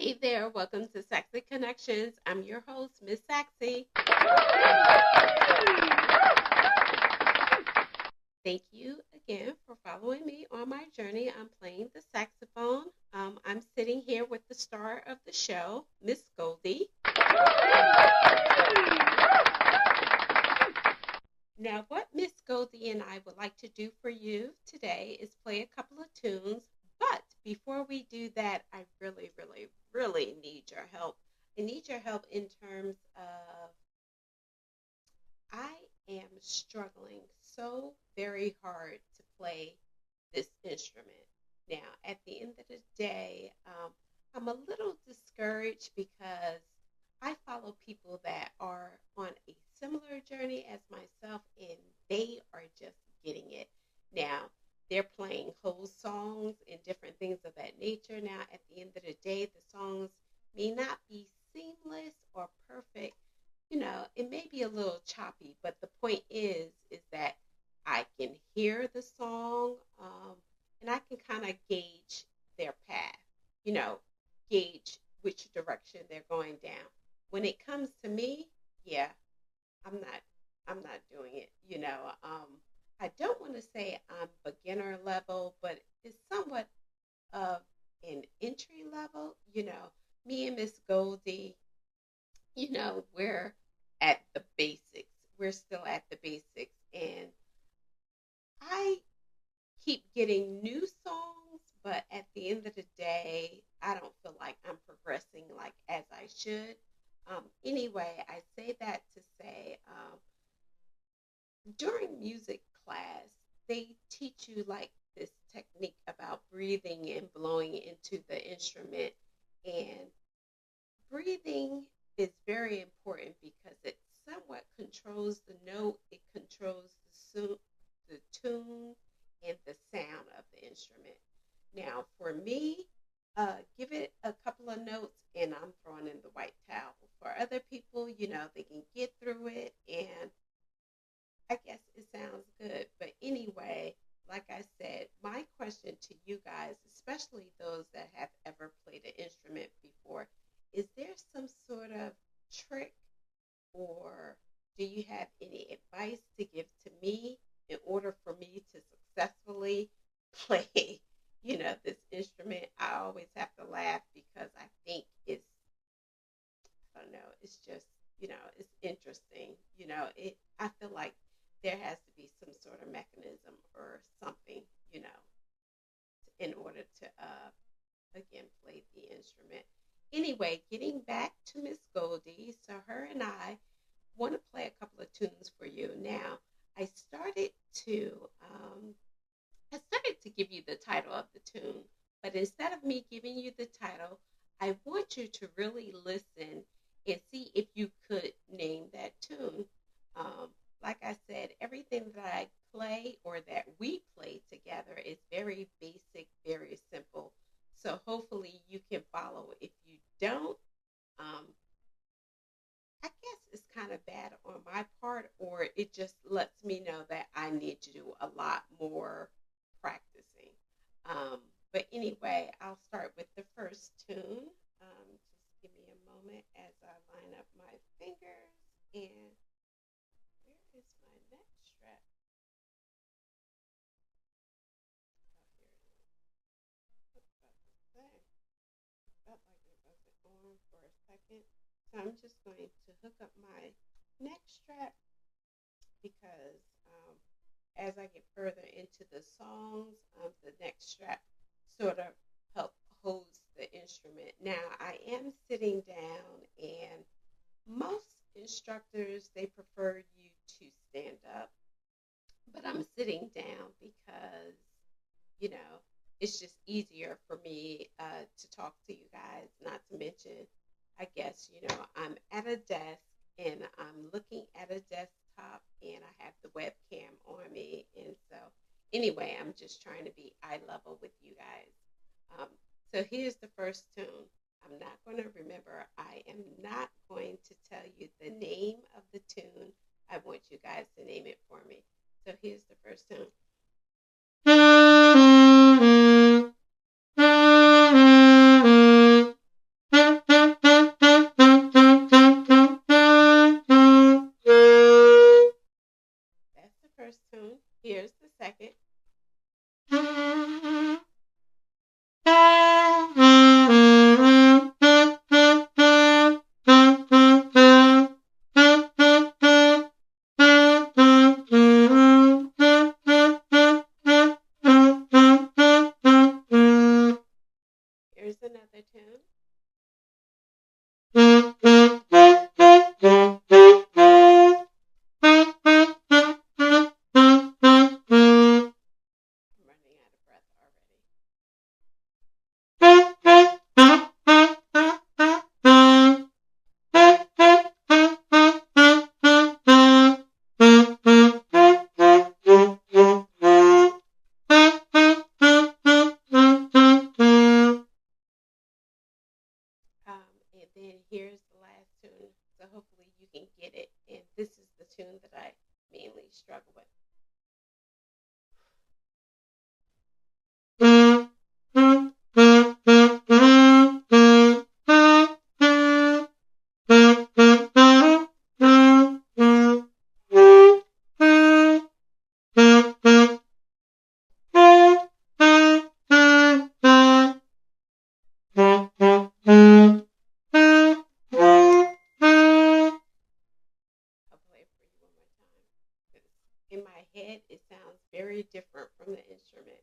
Hey there, welcome to Saxy Connections. I'm your host, Miss Saxy. Thank you again for following me on my journey. I'm playing the saxophone. I'm sitting here with the star of the show, Miss Goldie. Now, what Miss Goldie and I would like to do for you today is play a couple of tunes. But before we do that, I really need your help. I need your help in terms of I am struggling so very hard to play this instrument. Now, at the end of the day, I'm a little discouraged because I follow people that are on a similar journey as myself, and they are just getting it. Now, they're playing whole songs and different things of that nature. Now, at the end of the day, the songs may not be seamless or perfect. It may be a little choppy, but the point is that I can hear the song, and I can kind of gauge their path, gauge which direction they're going down. When it comes to me, yeah, I'm not doing it. I don't want to say I'm beginner level, but it's somewhat of an entry level. Me and Miss Goldie, we're at the basics. We're still at the basics. And I keep getting new songs, but at the end of the day, I don't feel like I'm progressing like as I should. Anyway, I say that to say during music class, they teach you like this technique about breathing and blowing into the instrument. And breathing is very important because it somewhat controls the note, it controls the tune, and the sound of the instrument. Now, for me, give it a couple of notes and I'm throwing in the white towel. For other people, they can get through it, and I guess it sounds good. But anyway, like I said, my question to you guys, especially those that have ever played an instrument before, is there some sort of trick, or do you have any advice to give to me in order for me to successfully play, this instrument? I always have to laugh because I think I don't know, it's just, it's interesting. I feel like there has to be some sort of mechanism or something, in order to, again, play the instrument. Anyway, getting back to Miss Goldie, so her and I want to play a couple of tunes for you. Now, I started to give you the title of the tune, but instead of me giving you the title, I want you to really listen and see if you could name that tune. Like I said, everything that I play or that we play together is very basic, very simple. So hopefully you can follow. If you don't, I guess it's kind of bad on my part, or it just lets me know that I need to do a lot more practicing. But anyway, I'll start with the first tune. Just give me a moment as I line up my fingers. And where is my neck strap? Oh, here it is. What was I about to say? Felt like it wasn't on for a second. So I'm just going to hook up my neck strap because as I get further into the songs, the neck strap sort of help holds the instrument. Now, I am sitting down, and most instructors, they prefer you to stand up, but I'm sitting down because, you know, it's just easier for me to talk to you guys, not to mention, I guess, I'm at a desk and I'm looking at a desktop and I have the webcam on me. And so anyway, I'm just trying to be eye level with you guys. So here's the first tune. I'm not going to remember. I am not going to tell you the name of the tune. I want you guys to name it for me. So here's the first tune. another tune. I'm running out of breath already. And then here's the last tune. So hopefully you can get it. And this is the tune that I mainly struggle with. I'll play it for you one more time. 'Cause in my head, it sounds very different from the instrument.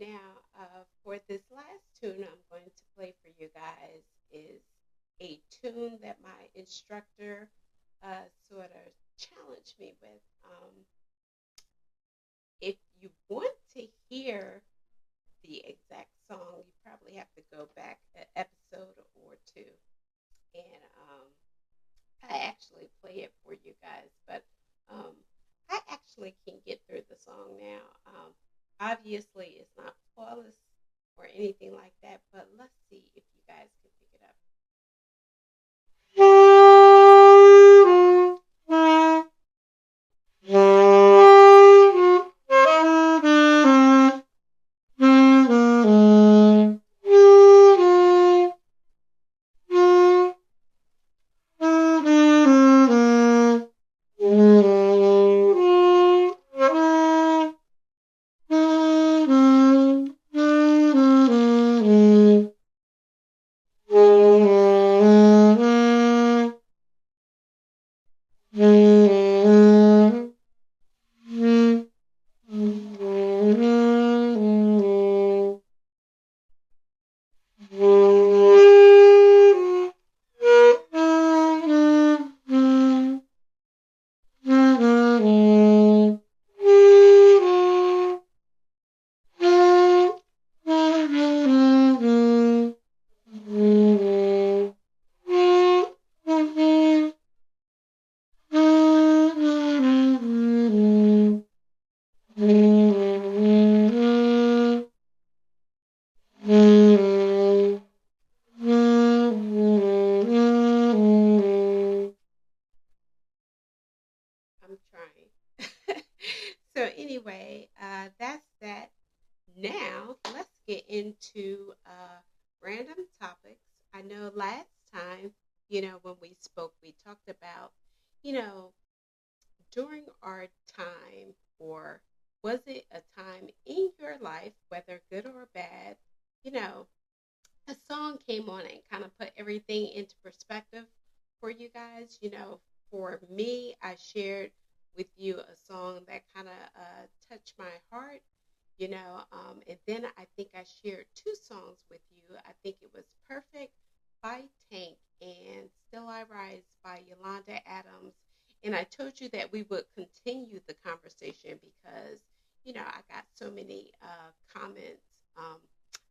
Now, for this last tune I'm going to play for you guys is a tune that my instructor sort of challenged me with. If you want to hear the exact song, you probably have to go back an episode or two. And I actually play it for you guys, but um, I actually can get through the song now. Obviously, it's not flawless or anything like that, but let's see if you guys can pick it up. I'm trying. So anyway, that's that. Now let's get into random topics. I know last time, when we spoke, we talked about, you know, during our time, or was it a time in your life, whether good or bad, you know, a song came on and kind of put everything into perspective for you guys. For me, I shared with you a song that kind of touched my heart, and then I think I shared two songs with you. I think it was Perfect by Tank and Still I Rise by Yolanda Adams. And I told you that we would continue the conversation because, I got so many comments. Um,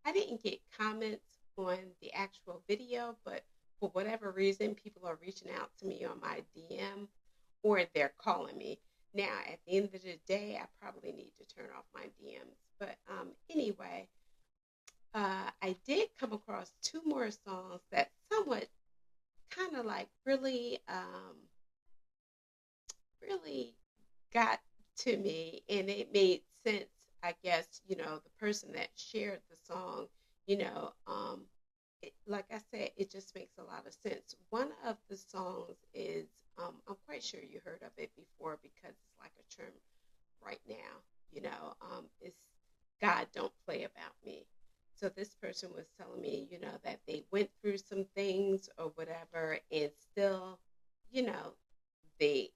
I didn't get comments on the actual video, but for whatever reason, people are reaching out to me on my DM or they're calling me. Now, at the end of the day, I probably need to turn off my DMs. But anyway, I did come across two more songs that somewhat kind of like really got to me, and it made sense. I guess the person that shared the song, you know, um, like I said, it just makes a lot of sense. One of the songs is, I'm quite sure you heard of it before because it's like a term right now, it's God Don't Play About Me. So this person was telling me, that they went through some things or whatever and still, you know, they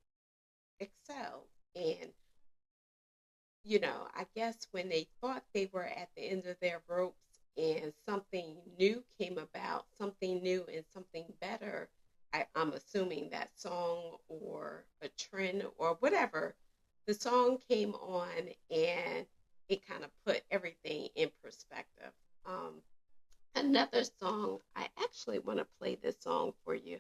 excelled. And I guess when they thought they were at the end of their ropes and something new came about, something new and something better, I'm assuming that song or a trend or whatever, the song came on and it kind of put everything in perspective. Um, Another song, I actually want to play this song for you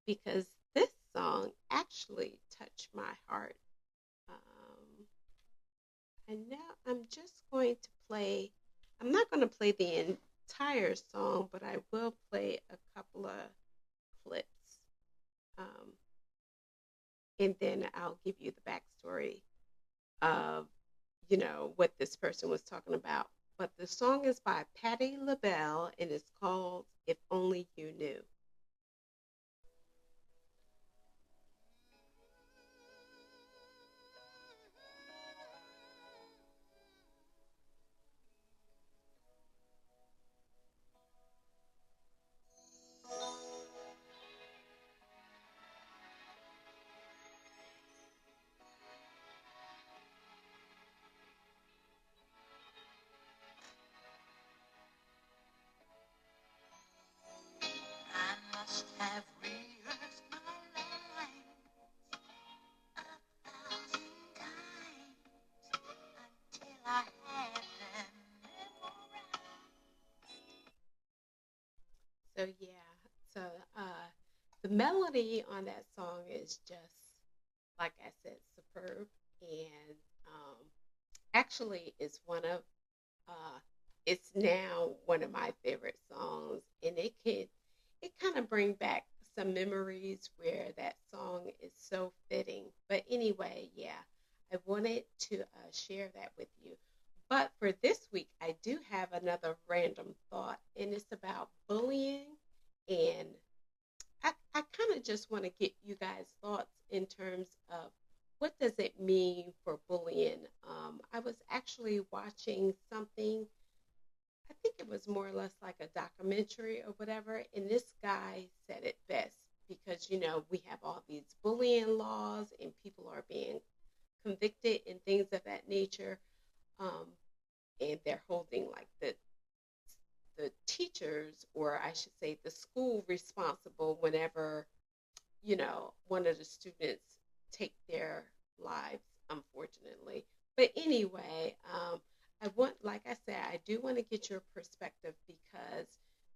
because this song actually touched my heart. Um, and now I'm just going to play, I'm not going to play the entire song, but I will play a couple of clips. Um, and then I'll give you the backstory of, what this person was talking about. But the song is by Patti LaBelle and it's called If Only You Knew. I must have rehearsed my lines 1,000 times until I had them memorized. So, yeah, so uh, the melody on that song is just, like I said, superb. And actually, uh, it's now one of my favorite songs. And it kind of bring back some memories where that song is so fitting. But anyway, yeah, I wanted to share that with you. But for this week, I do have another random thought, and it's about bullying. And I kind of just want to get you guys' thoughts in terms of what does it mean for bullying. I was actually watching something, I think it was more or less like a documentary or whatever. And this guy said it best because, we have all these bullying laws and people are being convicted and things of that nature. Um, and they're holding like the teachers, or I should say the school, responsible whenever, one of the students take their lives, unfortunately. But anyway, like I said, I do want to get your perspective because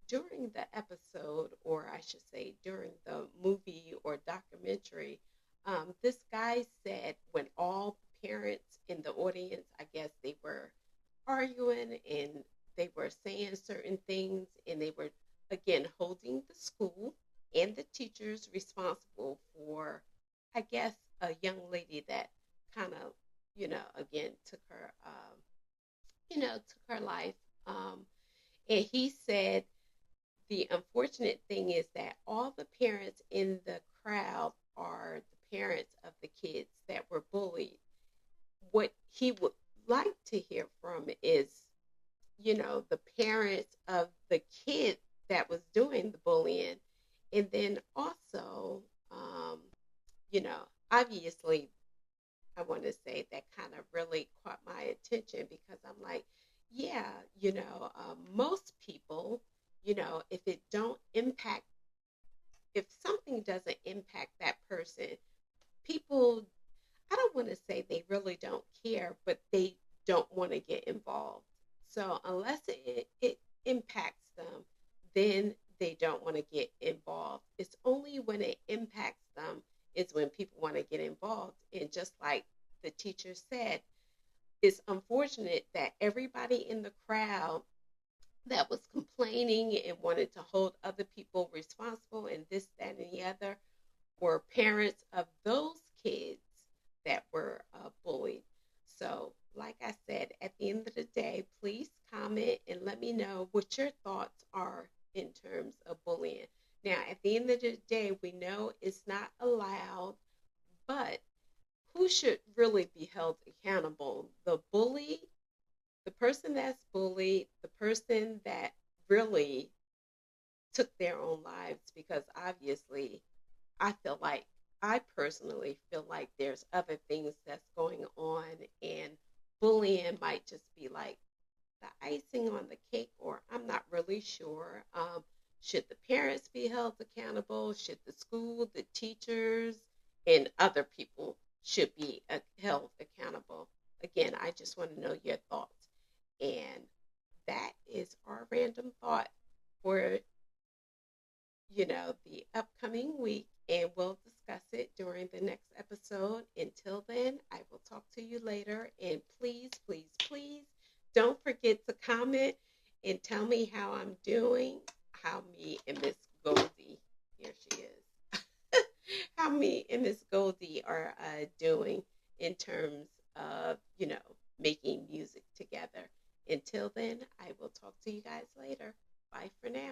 during the episode, or I should say during the movie or documentary, this guy said when all the parents in the audience, I guess they were arguing and they were saying certain things and they were, again, holding the school and the teachers responsible for, I guess, a young lady that kind of, again, took her life. And he said the unfortunate thing is that all the parents in the crowd are the parents of the kids that were bullied. What he would like to hear from is, the parents of the kid that was doing the bullying. And then also, um, obviously, I want to say that kind of really caught my attention because I'm like, yeah, most people, if it don't impact, if something doesn't impact that person, people, I don't want to say they really don't care, but they don't want to get involved. So unless it impacts them, then they don't want to get involved. It's only when it impacts them is when people want to get involved. And just like the teacher said, it's unfortunate that everybody in the crowd that was complaining and wanted to hold other people responsible and this, that, and the other were parents of those kids that were bullied. So, like I said, at the end of the day, please comment and let me know what your thoughts are in terms the end of the day, we know it's not allowed, but who should really be held accountable? The bully, the person that's bullied, the person that really took their own lives, because obviously I feel like, I personally feel like there's other things that's going on, and bullying might just be like the icing on the cake, or I'm not really sure. Should the parents be held accountable? Should the school, the teachers, and other people should be held accountable? Again, I just want to know your thoughts. And that is our random thought for, the upcoming week, and we'll discuss it during the next episode. Until then, I will talk to you later. And please, please, please don't forget to comment and tell me how I'm doing, how me and Miss Goldie, here she is, how me and Miss Goldie are doing in terms of, making music together. Until then, I will talk to you guys later. Bye for now.